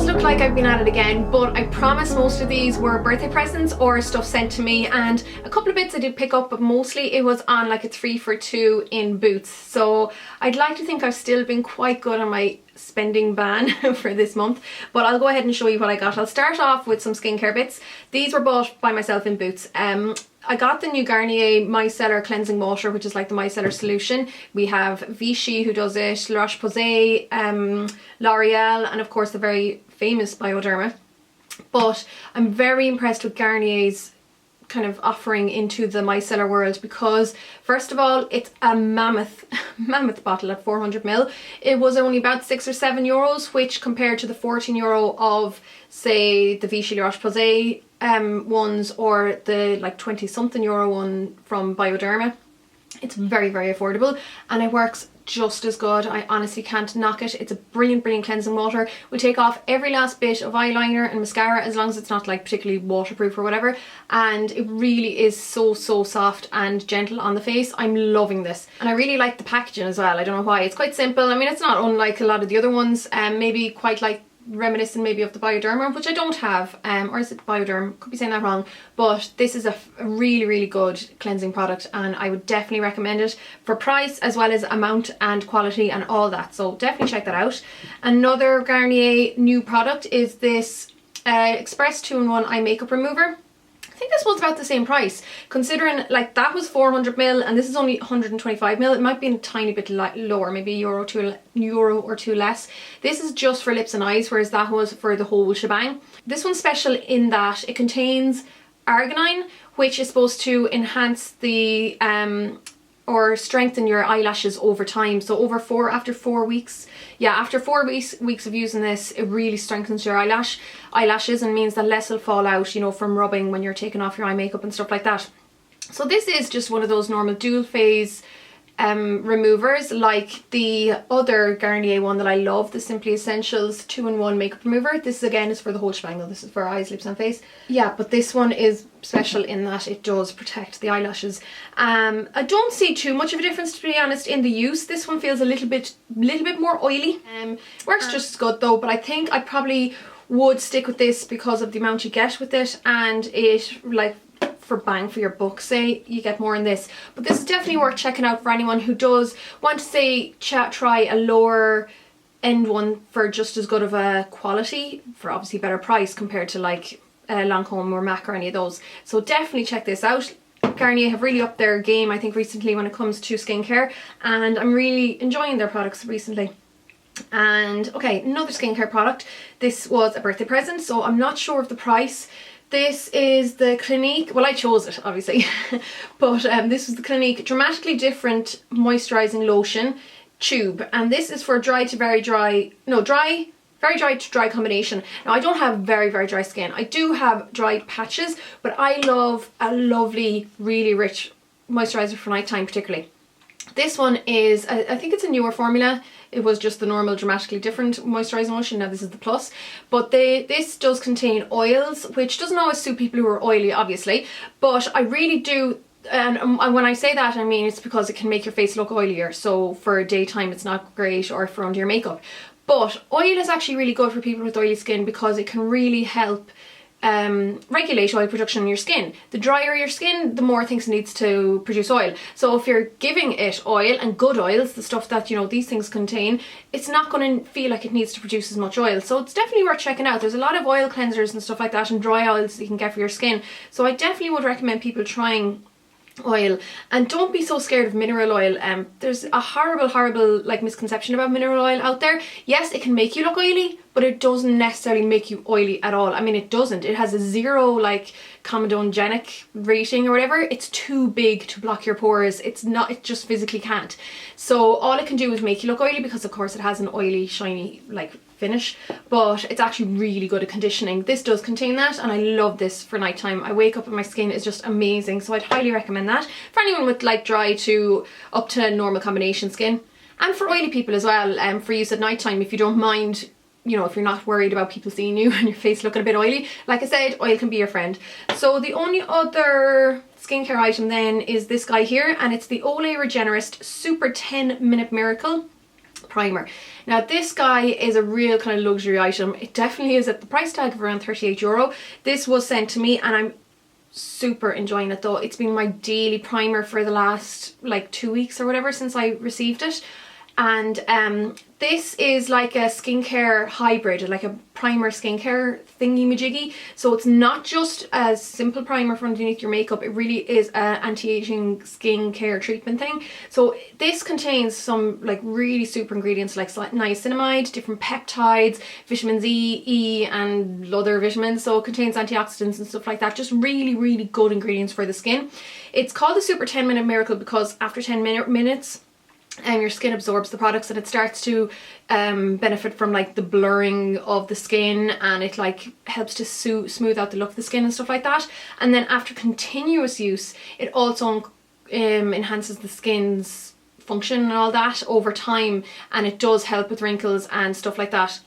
look like I've been at it again, but I promise most of these were birthday presents or stuff sent to me, and a couple of bits I did pick up, but mostly it was on like a 3 for 2 in Boots. So I'd like to think I've still been quite good on my spending ban for this month, but I'll go ahead and show you what I got. I'll start off with some skincare bits. These were bought by myself in Boots. I got the new Garnier Miscellar cleansing water, which is like the Miscellar solution. We have Vichy who does it, La Roche-Posay, L'Oreal, and of course the very famous Bioderma. But I'm very impressed with Garnier's kind of offering into the Miscellar world, because first of all, it's a mammoth bottle at 400ml. It was only about €6 or €7, which compared to the €14 of, say, the Vichy La Roche-Posay ones, or the like 20 something euro one from Bioderma, it's very, very affordable, and it works just as good. I honestly can't knock it. It's a brilliant cleansing water. Will take off every last bit of eyeliner and mascara, as long as it's not like particularly waterproof or whatever, and it really is so soft and gentle on the face. I'm loving this, and I really like the packaging as well. I don't know why. It's quite simple. I mean, it's not unlike a lot of the other ones, maybe quite like reminiscent maybe of the Bioderma, which I don't have, or is it Bioderm? Could be saying that wrong, but this is a really good cleansing product, and I would definitely recommend it for price as well as amount and quality and all that, so definitely check that out. Another Garnier new product is this Express 2-in-1 eye makeup remover. I think this one's about the same price, considering like that was 400ml and this is only 125ml. It might be a tiny bit lower, maybe euro or two less. This is just for lips and eyes, whereas that was for the whole shebang. This one's special in that it contains arginine, which is supposed to enhance the or strengthen your eyelashes over time. So after 4 weeks, after 4 weeks of using this, it really strengthens your eyelashes and means that less will fall out, you know, from rubbing when you're taking off your eye makeup and stuff like that. So this is just one of those normal dual phase removers, like the other Garnier one that I love, the Simply Essentials 2-in-1 makeup remover. This again is for the whole shebang though. This is for eyes, lips and face. Yeah, but this one is special in that it does protect the eyelashes. I don't see too much of a difference, to be honest, in the use. This one feels a little bit more oily. Works just as good though, but I think I probably would stick with this because of the amount you get with it, and it, like, for bang for your buck, say, you get more in this. But this is definitely worth checking out for anyone who does want to, say, try a lower end one for just as good of a quality, for obviously better price compared to like Lancome or MAC or any of those. So definitely check this out. Garnier have really upped their game, I think, recently when it comes to skincare, and I'm really enjoying their products recently. And okay, another skincare product. This was a birthday present, so I'm not sure of the price. This is the Clinique, well, I chose it obviously, but this is the Clinique Dramatically Different Moisturizing Lotion tube, and this is for dry to very dry, no, very dry to dry combination. Now I don't have very dry skin. I do have dry patches, but I love a lovely, really rich moisturizer for nighttime particularly. This one is, I think it's a newer formula. It was just the normal Dramatically Different moisturising lotion. Now this is the plus, but this does contain oils, which doesn't always suit people who are oily, obviously, but I really do. And when I say that, I mean it's because it can make your face look oilier. So for daytime it's not great, or for under your makeup. But oil is actually really good for people with oily skin because it can really help regulate oil production in your skin. The drier your skin, the more things it needs to produce oil. So if you're giving it oil, and good oils, the stuff that, you know, these things contain, it's not going to feel like it needs to produce as much oil. So it's definitely worth checking out. There's a lot of oil cleansers and stuff like that, and dry oils that you can get for your skin. So I definitely would recommend people trying oil, and don't be so scared of mineral oil. There's a horrible like misconception about mineral oil out there. Yes, it can make you look oily, but it doesn't necessarily make you oily at all. I mean, it doesn't. It has a 0 like comedogenic rating or whatever. It's too big to block your pores. It's not, it just physically can't. So all it can do is make you look oily, because of course it has an oily, shiny like finish, but it's actually really good at conditioning. This does contain that, and I love this for nighttime. I wake up and my skin is just amazing, so I'd highly recommend that for anyone with like dry to up to normal combination skin, and for oily people as well, for use at nighttime if you don't mind, you know, if you're not worried about people seeing you and your face looking a bit oily. Like I said, oil can be your friend. So the only other skincare item then is this guy here, and it's the Olay Regenerist Super 10 Minute Miracle. primer. Now this guy is a real kind of luxury item. It definitely is at the price tag of around €38. This was sent to me and I'm super enjoying it though. It's been my daily primer for the last like 2 weeks or whatever since I received it. And this is like a skincare hybrid, like a primer skincare thingy majiggy. So it's not just a simple primer for underneath your makeup, it really is an anti-aging skincare treatment thing. So this contains some like really super ingredients like niacinamide, different peptides, vitamin Z, E and other vitamins. So it contains antioxidants and stuff like that. Just really, really good ingredients for the skin. It's called the Super 10-Minute Miracle because after 10 minutes, your skin absorbs the products and it starts to benefit from like the blurring of the skin, and it like helps to smooth out the look of the skin and stuff like that. And then after continuous use, it also enhances the skin's function and all that over time, and it does help with wrinkles and stuff like that.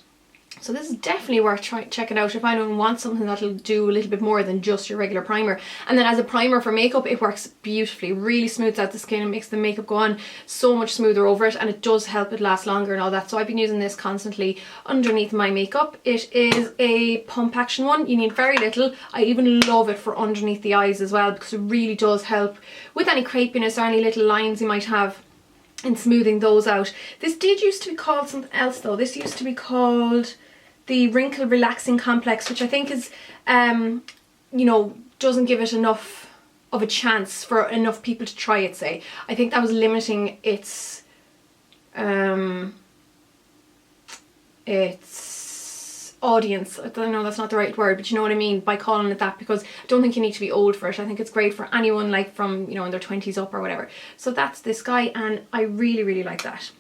So this is definitely worth checking out if anyone wants something that'll do a little bit more than just your regular primer. And then as a primer for makeup, it works beautifully. Really smooths out the skin and makes the makeup go on so much smoother over it, and it does help it last longer and all that. So I've been using this constantly underneath my makeup. It is a pump action one. You need very little. I even love it for underneath the eyes as well because it really does help with any crepiness or any little lines you might have and smoothing those out. This did used to be called something else though. This used to be called the Wrinkle Relaxing Complex, which I think is, you know, doesn't give it enough of a chance for enough people to try it, say. I think that was limiting its audience. I don't know, that's not the right word, but you know what I mean by calling it that, because I don't think you need to be old for it. I think it's great for anyone like from, you know, in their 20s up or whatever. So that's this guy and I really, really like that.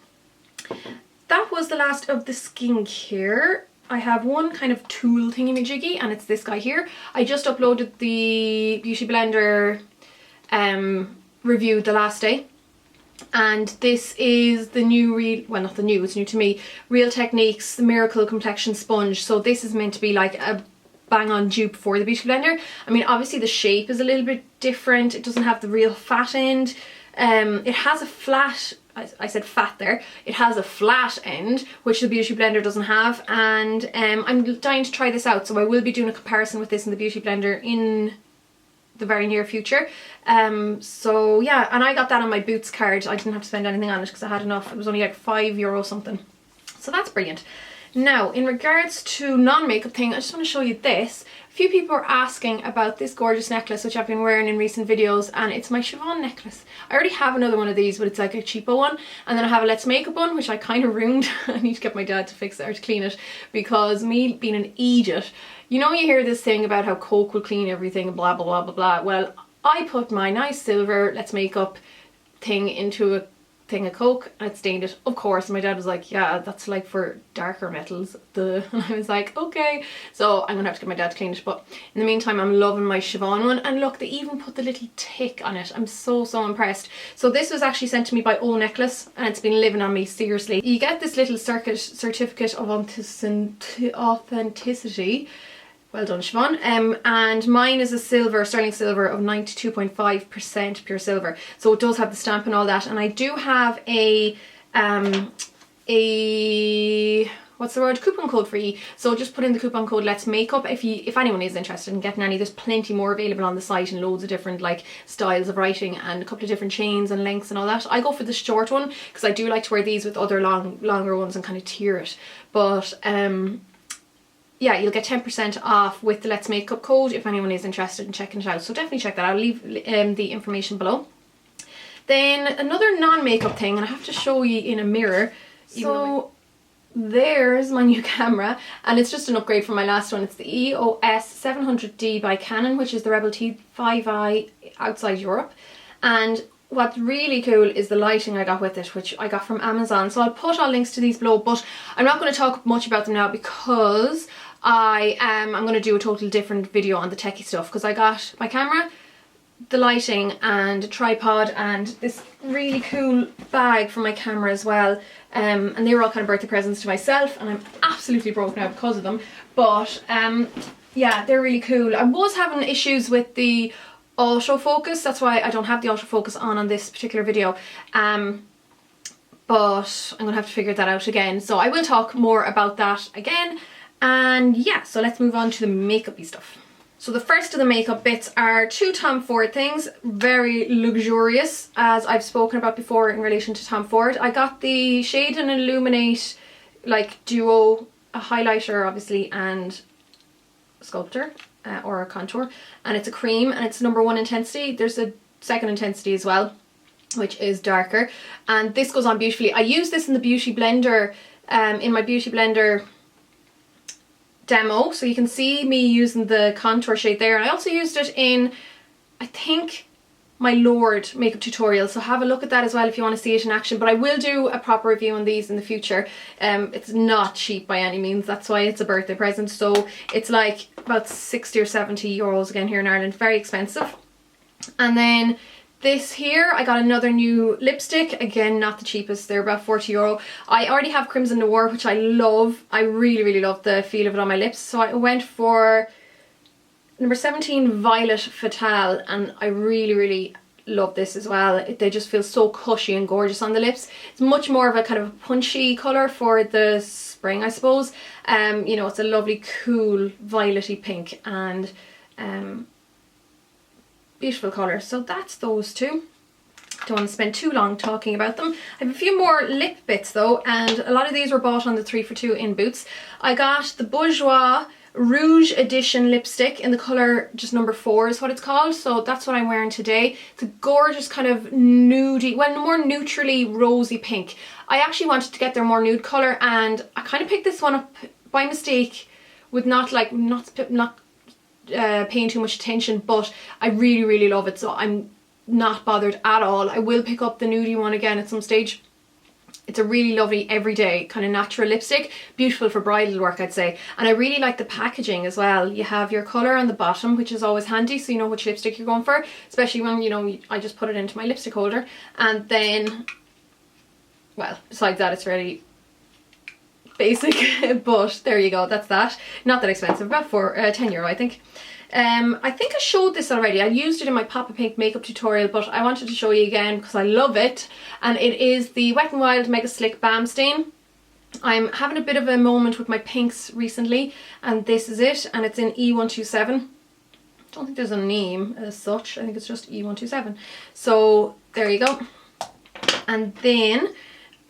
That was the last of the skincare. I have one kind of tool thingy-majiggy and it's this guy here. I just uploaded the Beauty Blender review the last day. And this is the new, well not the new, it's new to me, Real Techniques Miracle Complexion Sponge. So this is meant to be like a bang on dupe for the Beauty Blender. I mean obviously the shape is a little bit different. It doesn't have the real fat end. It has a flat, I said fat there, it has a flat end which the Beauty Blender doesn't have, and I'm dying to try this out, so I will be doing a comparison with this in the Beauty Blender in the very near future. So yeah, and I got that on my Boots card. I didn't have to spend anything on it because I had enough. It was only like €5 something, so that's brilliant. Now in regards to non-makeup thing, I just want to show you this. A few people are asking about this gorgeous necklace which I've been wearing in recent videos, and it's my Siobhán necklace. I already have another one of these, but it's like a cheapo one, and then I have a LetzMakeup one which I kind of ruined. I need to get my dad to fix it or to clean it, because me being an idiot, you know, you hear this thing about how Coke will clean everything and blah blah blah blah blah. Well, I put my nice silver LetzMakeup thing into a thing of Coke and it stained it, of course. And my dad was like, yeah, that's like for darker metals. And I was like, okay. So I'm gonna have to get my dad to clean it, but in the meantime I'm loving my Siobhán one. And look, they even put the little tick on it. I'm so impressed. So this was actually sent to me by ONecklace and it's been living on me, seriously. You get this little certificate of authenticity. Well done, Siobhán. And mine is a silver, sterling silver of 92.5% pure silver. So it does have the stamp and all that. And I do have a what's the word, coupon code for you. So just put in the coupon code LetzMakeup if anyone is interested in getting any. There's plenty more available on the site and loads of different like styles of writing and a couple of different chains and lengths and all that. I go for the short one because I do like to wear these with other longer ones and kind of tier it. But yeah, you'll get 10% off with the LetzMakeup code if anyone is interested in checking it out. So definitely check that out. I'll leave the information below. Then another non-makeup thing, and I have to show you in a mirror. So there's my new camera, and it's just an upgrade from my last one. It's the EOS 700D by Canon, which is the Rebel T5i outside Europe. And what's really cool is the lighting I got with it, which I got from Amazon. So I'll put all links to these below, but I'm not going to talk much about them now because I'm going to do a totally different video on the techie stuff, because I got my camera, the lighting and a tripod and this really cool bag for my camera as well. And they were all kind of birthday presents to myself, and I'm absolutely broke now because of them. But yeah, they're really cool. I was having issues with the autofocus, that's why I don't have the autofocus on this particular video. but I'm gonna have to figure that out again. So I will talk more about that again. And yeah, so let's move on to the makeup-y stuff. So the first of the makeup bits are two Tom Ford things, very luxurious, as I've spoken about before in relation to Tom Ford. I got the Shade and Illuminate like duo, a highlighter obviously and sculptor or a contour, and it's a cream and it's #1 intensity. There's a second intensity as well, which is darker, and this goes on beautifully. I use this in the Beauty Blender, in my Beauty Blender demo, so you can see me using the contour shade there, and I also used it in, I think, my Lord makeup tutorial, so have a look at that as well if you want to see it in action. But I will do a proper review on these in the future. It's not cheap by any means, that's why it's a birthday present, so it's like about 60 or 70 euros again here in Ireland, very expensive. And then this here, I got another new lipstick, again not the cheapest, they're about 40 euro. I already have Crimson Noir, which I love. I really love the feel of it on my lips, so I went for number 17 Violet Fatale, and I really love this as well. They just feel so cushy and gorgeous on the lips. It's much more of a kind of punchy colour for the spring, I suppose. You know, it's a lovely cool violet-y pink, and beautiful colour. So that's those two. Don't want to spend too long talking about them. I have a few more lip bits though, and a lot of these were bought on the 3 for 2 in Boots. I got the Bourjois Rouge Edition lipstick in the colour just #4 is what it's called, so that's what I'm wearing today. It's a gorgeous kind of nudey, well, more neutrally rosy pink. I actually wanted to get their more nude colour, and I kind of picked this one up by mistake with not paying too much attention, but I really love it, so I'm not bothered at all. I will pick up the nudie one again at some stage. It's a really lovely everyday kind of natural lipstick, beautiful for bridal work, I'd say. And I really like the packaging as well. You have your colour on the bottom, which is always handy, so you know which lipstick you're going for, especially when, you know, I just put it into my lipstick holder. And then, well, besides that, it's really basic, but there you go, that's that. Not that expensive, about 10 euro I think. I think I showed this already. I used it in my Papa Pink makeup tutorial, but I wanted to show you again because I love it. And it is the Wet n Wild Mega Slick Balm Stain. I'm having a bit of a moment with my pinks recently, and this is it, and it's in E127. I don't think there's a name as such, I think it's just E127. So there you go. And then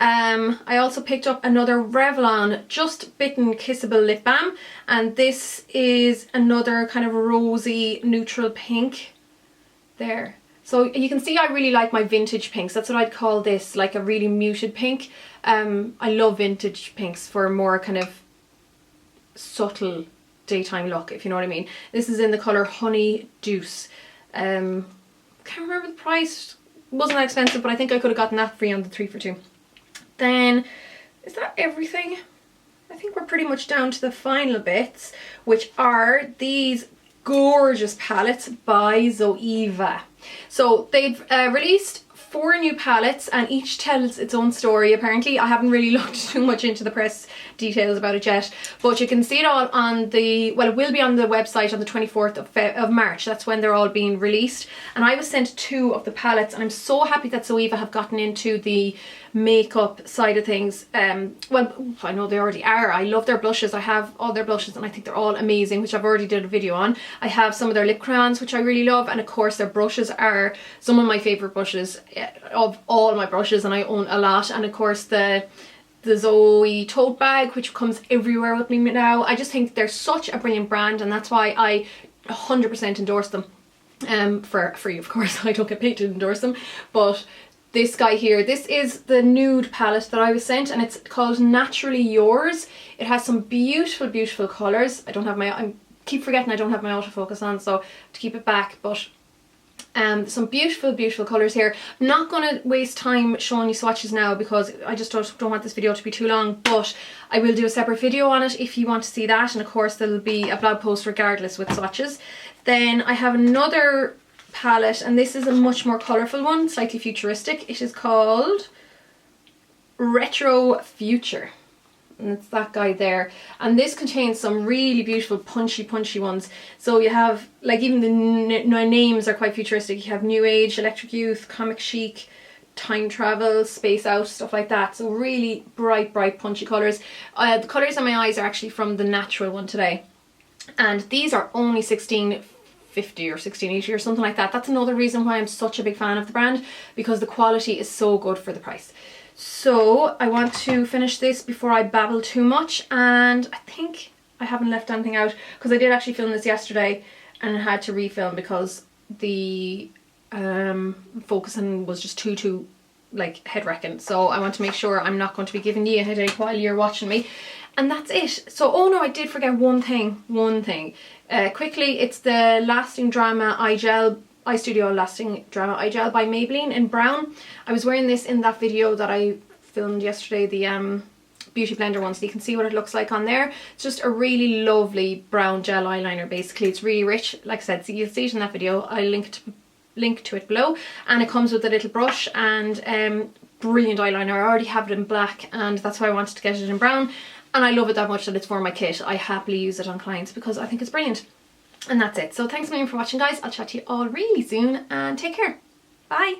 I also picked up another Revlon Just Bitten Kissable Lip Balm, and this is another kind of rosy neutral pink there. So you can see I really like my vintage pinks. That's what I'd call this, like a really muted pink. I love vintage pinks for a more kind of subtle daytime look, if you know what I mean. This is in the colour Honey Douce. Can't remember the price, it wasn't that expensive, but I think I could have gotten that free on the 3 for 2. Then, is that everything? I think we're pretty much down to the final bits, which are these gorgeous palettes by Zoeva. So they've released 4 new palettes, and each tells its own story apparently. I haven't really looked too much into the press details about it yet, but you can see it all on the, well, it will be on the website on the 24th of March. That's when they're all being released, and I was sent 2 of the palettes, and I'm so happy that Zoeva have gotten into the makeup side of things. Well, I know they already are. I love their blushes. I have all their blushes and I think they're all amazing, which I've already did a video on. I have some of their lip crayons, which I really love, and of course their brushes are some of my favourite brushes of all my brushes, and I own a lot. And of course the Zoe tote bag, which comes everywhere with me now. I just think they're such a brilliant brand, and that's why I 100% endorse them. For free, of course. I don't get paid to endorse them, but this guy here, this is the nude palette that I was sent, and it's called Naturally Yours. It has some beautiful colours. I keep forgetting I don't have my autofocus on, so to keep it back, but some beautiful colours here. I'm not going to waste time showing you swatches now because I just don't want this video to be too long, but I will do a separate video on it if you want to see that, and of course there'll be a blog post regardless with swatches. Then I have another palette, and this is a much more colourful one, slightly futuristic. It is called Retro Future, and it's that guy there, and this contains some really beautiful punchy ones. So you have, like, even the names are quite futuristic. You have New Age, Electric Youth, Comic Chic, time travel, space out, stuff like that. So really bright, punchy colours. The colours in my eyes are actually from the natural one today. And these are only $16.50 or $16.80 or something like that. That's another reason why I'm such a big fan of the brand, because the quality is so good for the price. So I want to finish this before I babble too much, and I think I haven't left anything out, because I did actually film this yesterday and I had to refilm because the focusing was just too like head wrecking. So I want to make sure I'm not going to be giving you a headache while you're watching me. And that's it. So, oh no, I did forget one thing. Quickly, it's the Lasting Drama Eye Gel, Eye Studio Lasting Drama Eye Gel by Maybelline in brown. I was wearing this in that video that I filmed yesterday, the Beauty Blender one, so you can see what it looks like on there. It's just a really lovely brown gel eyeliner basically. It's really rich, like I said, so you'll see it in that video. I'll link to it below. And it comes with a little brush and brilliant eyeliner. I already have it in black, and that's why I wanted to get it in brown. And I love it that much that it's for my kit. I happily use it on clients because I think it's brilliant. And that's it. So thanks a million for watching, guys. I'll chat to you all really soon, and take care. Bye.